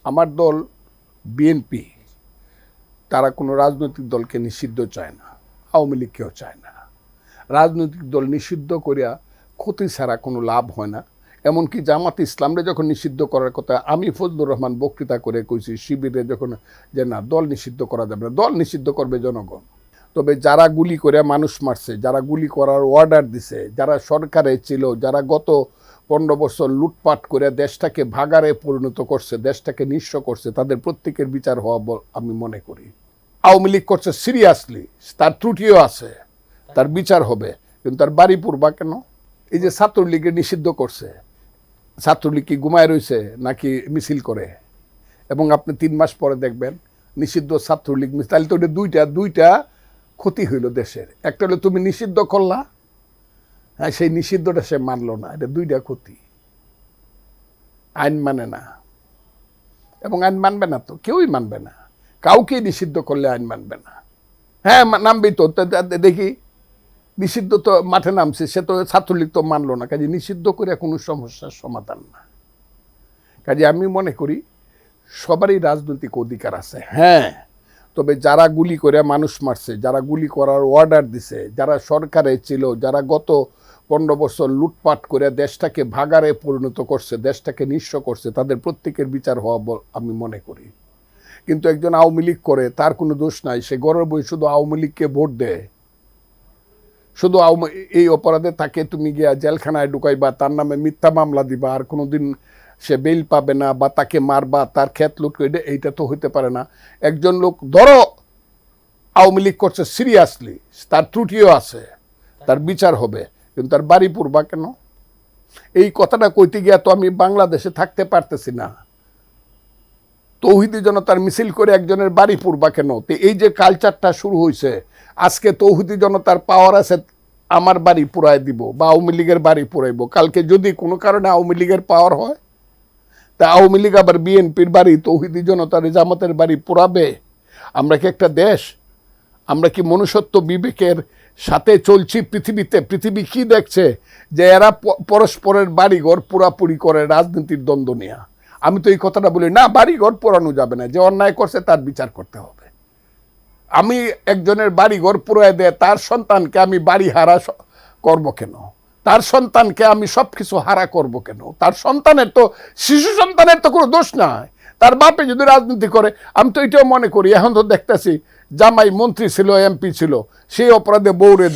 আমার দল বিএনপি তারা কোনো রাজনৈতিক দলকে নিষিদ্ধ চায় না, আওয়ামী লীগকেও চায় না। রাজনৈতিক দল নিষিদ্ধ করিয়া ক্ষতি ছাড়া কোনো লাভ হয় না। এমনকি জামাতে ইসলামরে যখন নিষিদ্ধ করার কথা আমি ফজলুর রহমান বক্তৃতা করে কইছি শিবিরে যখন, যে না দল নিষিদ্ধ করা যাবে না, দল নিষিদ্ধ করবে জনগণ। তবে যারা গুলি করে মানুষ মারছে, যারা গুলি করার অর্ডার দিছে, যারা সরকারে ছিল, যারা গত 15 বছর লুটপাট করে দেশটাকে ভাগাড়ে পরিণত করছে, দেশটাকে নিঃস্ব করছে, তাদের প্রত্যেকের বিচার হওয়া আমি মনে করি। আওয়ামী লীগ করছে সিরিয়াসলি, তার ত্রুটিও আছে, তার বিচার হবে, কিন্তু তার বাড়ি পুরবা কেন? এই যে ছাত্রলীগের নিষিদ্ধ করছে, ছাত্রলীগ কি ঘুমায় রয়েছে নাকি মিছিল করে? এবং আপনি 3 মাস পরে দেখবেন নিষিদ্ধ ছাত্রলীগ মিছিল। তাহলে তো এটা দুইটা ক্ষতি হইল দেশের। একটা হলো তুমি নিষিদ্ধ করলা, হ্যাঁ সেই নিষিদ্ধটা সে মানলো না, এটা দুইটা ক্ষতি। আইন মানে না, এবং আইন মানবে না, তো কেউই মানবে না। কাউকে নিষিদ্ধ করলে আইন মানবে না। হ্যাঁ নামবেই তো, দেখি নিষিদ্ধ তো মাঠে নামছে, সে তো ছাত্রলীগ তো মানলো না, কাজে নিষিদ্ধ করে কোনো সমস্যার সমাধান না। কাজে আমি মনে করি সবারই রাজনৈতিক অধিকার আছে, হ্যাঁ, তবে যারা গুলি করে মানুষ মারছে, যারা গুলি করার অর্ডার দিছে, যারা সরকারে ছিল, যারা গত 15 বছর লুটপাট করে দেশটাকে ভাগাড়ে পরিণত করছে, দেশটাকে নিঃস্ব করছে, তাদের প্রত্যেকের বিচার হওয়া আমি মনে করি। কিন্তু একজন আওয়ামী লীগ করে, তার কোনো দোষ নাই, সে ঘরের বই শুধু আওয়ামী লীগকে ভোট দেয়, শুধু এই অপরাধে তাকে তুমি গিয়া জেলখানায় ঢুকাইবা, তার নামে মিথ্যা মামলা দিবা, আর কোনোদিন সে বেল পাবে না, বা তাকে মারবা, তার ক্ষেত লুট করে, এইটা তো হইতে পারে না। একজন লোক ধরো আওয়ামী লীগ করছে সিরিয়াসলি, তার ত্রুটিও আছে, তার বিচার হবে, কিন্তু তার বাড়ি পুরবা কেন? এই কথাটা কইতে গিয়া তো আমি বাংলাদেশে থাকতে পারতেছি না। তৌহিদি জনতার মিছিল করে একজনের বাড়ি পুরবা কেন? তো এই যে কালচারটা শুরু হয়েছে, আজকে তৌহিদি জনতার পাওয়ার আছে আমার বাড়ি পুরাই দিব, বা আওয়ামী লীগের বাড়ি পুরাইব। কালকে যদি কোনো কারণে আওয়ামী লীগের পাওয়ার হয়, তা আওয়ামী লীগ আবার বিএনপির বাড়ি, তৌহিদি জনতার জামাতের বাড়ি পুরাবে? আমরা কি একটা দেশ? আমরা কি মনুষ্যত্ব বিবেকের সাথে চলছি পৃথিবীতে? পৃথিবী কি দেখছে যে এরা পরস্পরের বাড়িঘর পুরাপুরি করে রাজনীতির দ্বন্দ্ব নিয়ে? আমি তো এই কথাটা বলি না, বাড়িঘর পোড়ানো যাবে না, যে অন্যায় করছে তার বিচার করতে হবে। আমি একজনের বাড়িঘর পুরায় দেয়, তার সন্তানকে আমি বাড়ি হারা করব কেন? তার সন্তানকে আমি সব কিছু হারা করব কেন? তার সন্তানের তো, শিশু সন্তানের তো কোনো দোষ নাই। তার বাপে যদি রাজনীতি করে, আমি তো এটাও মনে করি, এখন তো দেখতেছি জামাই মন্ত্রী ছিল, এমপি ছিল, সেই অপরাধে বউরে